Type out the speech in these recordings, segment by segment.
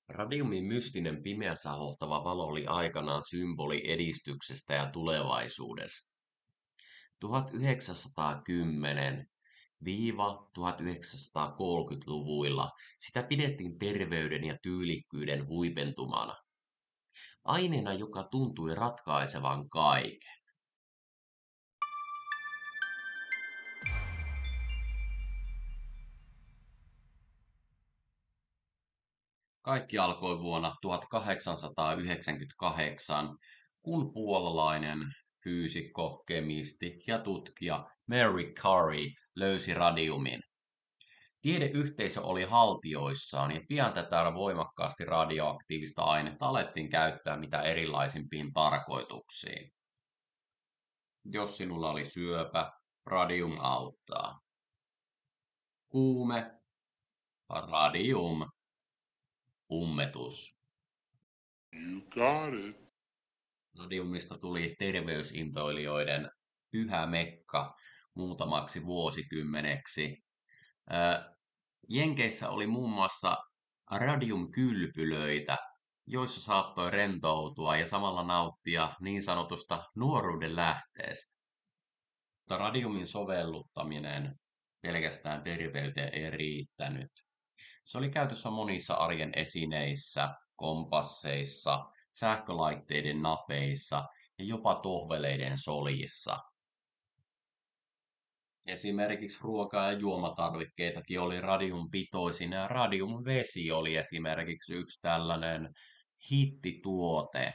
Radiumin mystinen pimeässä hohtava valo oli aikanaan symboli edistyksestä ja tulevaisuudesta. 1910–1930-luvuilla sitä pidettiin terveyden ja tyylikkyyden huipentumana, aineena, joka tuntui ratkaisevan kaiken. Kaikki alkoi vuonna 1898, kun puolalainen fyysikko, kemisti ja tutkija Mary Curie löysi radiumin. Tiedeyhteisö oli haltioissaan ja pian tätä voimakkaasti radioaktiivista ainetta alettiin käyttää mitä erilaisimpiin tarkoituksiin. Jos sinulla oli syöpä, radium auttaa. Kuume, radium, ummetus. You got it. Radiumista tuli terveysintoilijoiden pyhä mekka muutamaksi vuosikymmeneksi. Jenkeissä oli muun muassa radiumkylpylöitä, joissa saattoi rentoutua ja samalla nauttia niin sanotusta nuoruuden lähteestä. Mutta radiumin sovelluttaminen pelkästään terveyteen ei riittänyt. Se oli käytössä monissa arjen esineissä, kompasseissa, sähkölaitteiden napeissa ja jopa tohveleiden soljissa. Esimerkiksi ruoka- ja juomatarvikkeitakin oli radiumpitoisina ja radiumvesi oli esimerkiksi yksi tällainen hittituote.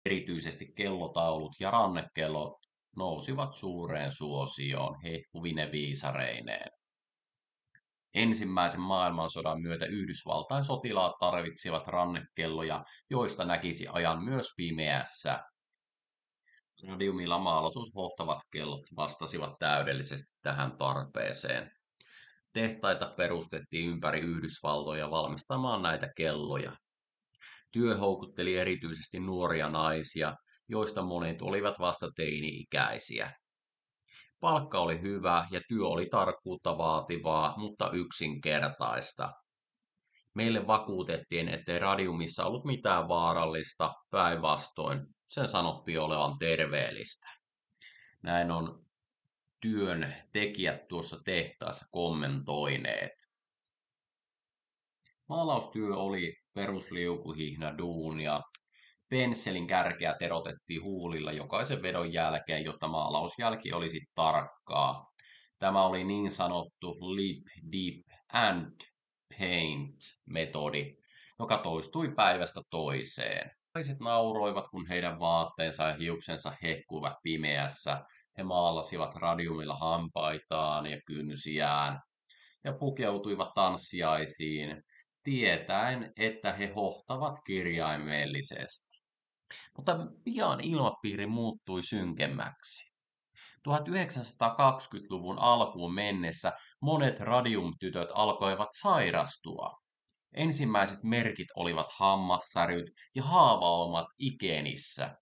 Erityisesti kellotaulut ja rannekellot nousivat suureen suosioon hehkuvine viisareineen. Ensimmäisen maailmansodan myötä Yhdysvaltain sotilaat tarvitsivat rannekelloja, joista näkisi ajan myös pimeässä. Radiumilla maalatut hohtavat kellot vastasivat täydellisesti tähän tarpeeseen. Tehtaita perustettiin ympäri Yhdysvaltoja valmistamaan näitä kelloja. Työ houkutteli erityisesti nuoria naisia, joista monet olivat vasta teini-ikäisiä. Palkka oli hyvä ja työ oli tarkkuutta vaativaa, mutta yksinkertaista. Meille vakuutettiin, ettei radiumissa ollut mitään vaarallista, päinvastoin sen sanottiin olevan terveellistä. Näin on työn tekijät tuossa tehtaassa kommentoineet. Maalaustyö oli perusliukuhihna duunia. Pensselin kärkeä terotettiin huulilla jokaisen vedon jälkeen, jotta maalausjälki olisi tarkkaa. Tämä oli niin sanottu lip, dip and paint-metodi, joka toistui päivästä toiseen. Naiset nauroivat, kun heidän vaatteensa ja hiuksensa hehkuivat pimeässä. He maalasivat radiumilla hampaitaan ja kynsiään ja pukeutuivat tanssiaisiin, tietäen, että he hohtavat kirjaimellisesti. Mutta pian ilmapiiri muuttui synkemmäksi. 1920-luvun alkuun mennessä monet radiumtytöt alkoivat sairastua. Ensimmäiset merkit olivat hammassäryt ja haavaumat ikenissä.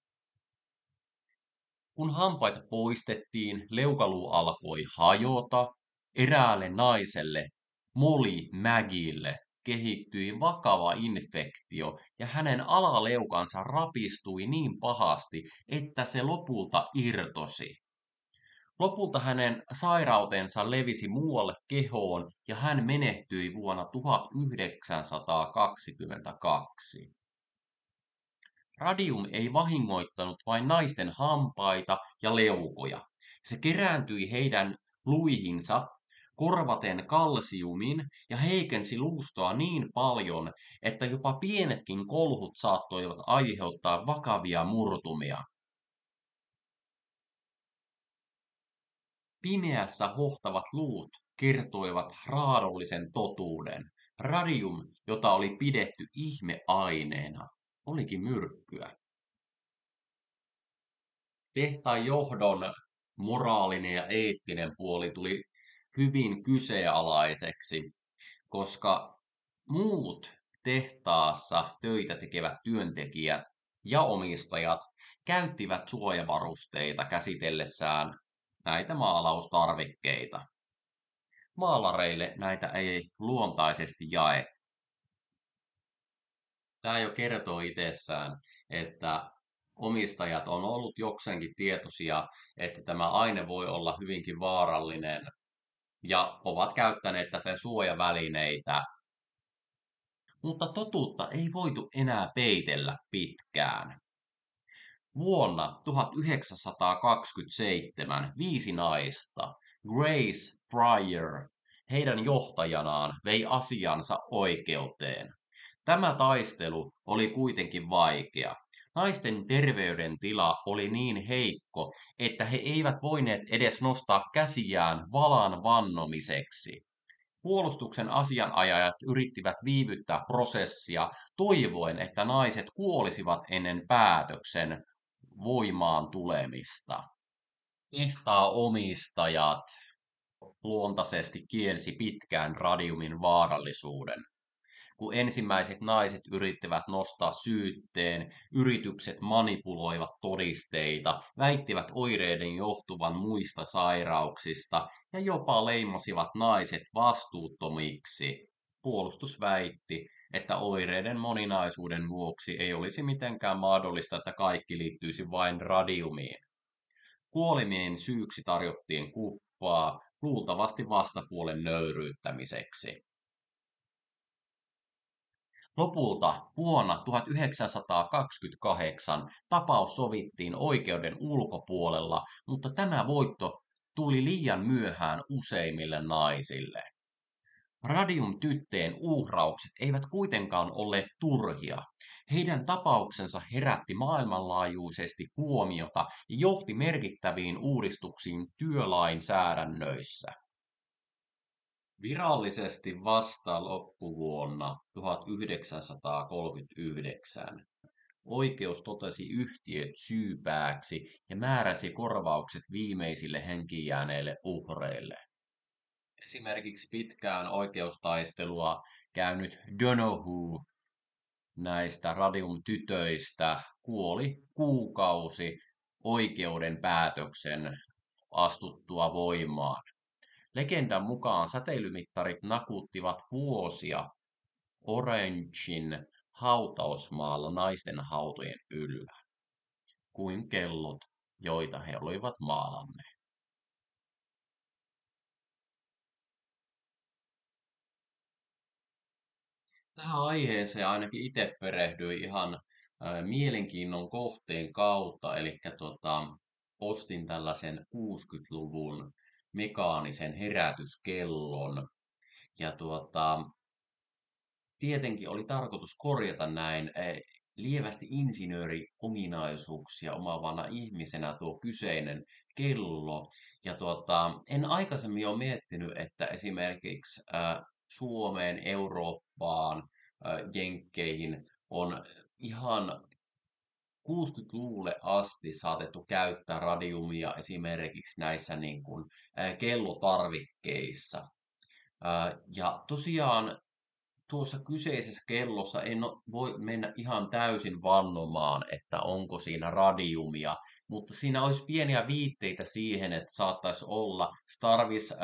Kun hampaita poistettiin, leukaluu alkoi hajota. Eräälle naiselle, Molly Magille, kehittyi vakava infektio ja hänen alaleukansa rapistui niin pahasti, että se lopulta irtosi. Lopulta hänen sairautensa levisi muualle kehoon ja hän menehtyi vuonna 1922. Radium ei vahingoittanut vain naisten hampaita ja leukoja. Se kerääntyi heidän luihinsa korvaten kalsiumin ja heikensi luustoa niin paljon, että jopa pienetkin kolhut saattoivat aiheuttaa vakavia murtumia. Pimeässä hohtavat luut kertoivat raadollisen totuuden. Radium, jota oli pidetty ihmeaineena, olikin myrkkyä. Tehtaan johdon moraalinen ja eettinen puoli tuli hyvin kyseenalaiseksi, koska muut tehtaassa töitä tekevät työntekijät ja omistajat käyttivät suojavarusteita käsitellessään näitä maalaustarvikkeita. Maalareille näitä ei luontaisesti jaettu. Tämä jo kertoo itsessään, että omistajat on ollut jokseenkin tietoisia, että tämä aine voi olla hyvinkin vaarallinen ja ovat käyttäneet tätä suojavälineitä, mutta totuutta ei voitu enää peitellä pitkään. Vuonna 1927 5 naista, Grace Fryer, heidän johtajanaan vei asiansa oikeuteen. Tämä taistelu oli kuitenkin vaikea. Naisten terveydentila oli niin heikko, että he eivät voineet edes nostaa käsiään valan vannomiseksi. Puolustuksen asianajajat yrittivät viivyttää prosessia toivoen, että naiset kuolisivat ennen päätöksen voimaan tulemista. Tehtaan omistajat luontaisesti kielsi pitkään radiumin vaarallisuuden. Kun ensimmäiset naiset yrittivät nostaa syytteen, yritykset manipuloivat todisteita, väittivät oireiden johtuvan muista sairauksista ja jopa leimasivat naiset vastuuttomiksi. Puolustus väitti, että oireiden moninaisuuden vuoksi ei olisi mitenkään mahdollista, että kaikki liittyisi vain radiumiin. Kuolemien syyksi tarjottiin kuppaa, luultavasti vastapuolen nöyryyttämiseksi. Lopulta vuonna 1928 tapaus sovittiin oikeuden ulkopuolella, mutta tämä voitto tuli liian myöhään useimmille naisille. Radium-tytteen uhraukset eivät kuitenkaan olleet turhia. Heidän tapauksensa herätti maailmanlaajuisesti huomiota ja johti merkittäviin uudistuksiin työlainsäädännöissä. Virallisesti vasta loppuvuonna 1939 oikeus totesi yhtiöt syypääksi ja määräsi korvaukset viimeisille henkiin jääneille uhreille. Esimerkiksi pitkään oikeustaistelua käynyt Donohue näistä radiumtytöistä kuoli kuukausi oikeuden päätöksen astuttua voimaan. Legendan mukaan säteilymittarit nakuttivat vuosia Orangein hautausmaalla naisten hautojen yllä, kuin kellot, joita he olivat maalanneet. Tähän aiheeseen ainakin itse perehdyin ihan mielenkiinnon kohteen kautta, eli ostin tällaisen 60-luvun mekaanisen herätyskellon. Ja tietenkin oli tarkoitus korjata näin lievästi insinööriominaisuuksia omaavana ihmisenä tuo kyseinen kello. Ja en aikaisemmin ole miettinyt, että esimerkiksi Suomeen, Eurooppaan, Jenkkeihin on ihan 60-luvulle asti saatettu käyttää radiumia esimerkiksi näissä niin kuin, kellotarvikkeissa. Ja tosiaan tuossa kyseisessä kellossa en voi mennä ihan täysin vannomaan, että onko siinä radiumia, mutta siinä olisi pieniä viitteitä siihen, että saattaisi olla. Se tarvitsisi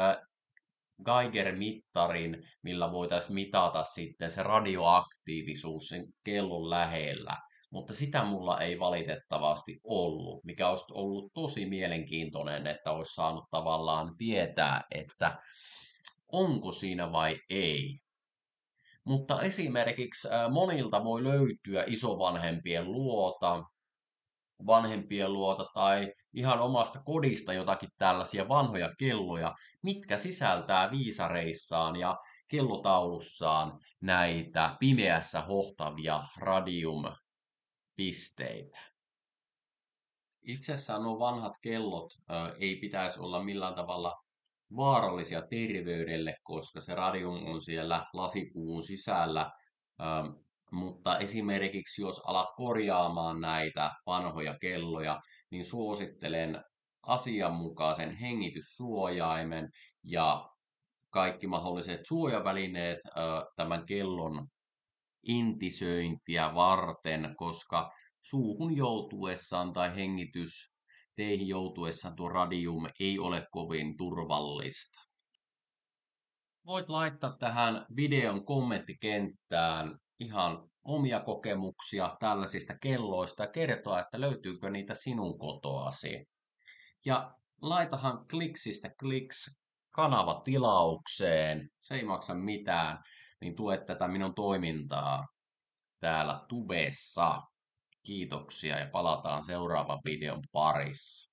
Geiger-mittarin, millä voitaisiin mitata sitten se radioaktiivisuus sen kellon lähellä. Mutta sitä mulla ei valitettavasti ollut, mikä olisi ollut tosi mielenkiintoinen, että olisi saanut tavallaan tietää, että onko siinä vai ei. Mutta esimerkiksi monilta voi löytyä vanhempien luota tai ihan omasta kodista jotakin tällaisia vanhoja kelloja, mitkä sisältää viisareissaan ja kellotaulussaan näitä pimeässä hohtavia radiumpisteitä. Itsessään nuo vanhat kellot ei pitäisi olla millään tavalla vaarallisia terveydelle, koska se radium on siellä lasipuun sisällä. Mutta esimerkiksi jos alat korjaamaan näitä vanhoja kelloja, niin suosittelen asianmukaisen hengityssuojaimen ja kaikki mahdolliset suojavälineet tämän kellon intisöintiä varten, koska suuhun joutuessaan tai hengitysteihin joutuessaan tuo radium ei ole kovin turvallista. Voit laittaa tähän videon kommenttikenttään ihan omia kokemuksia tällaisista kelloista ja kertoa, että löytyykö niitä sinun kotoasi. Ja laitahan kliksistä kliks kanava tilaukseen, se ei maksa mitään, niin tue tätä minun toimintaa täällä tubessa. Kiitoksia ja palataan seuraavan videon parissa.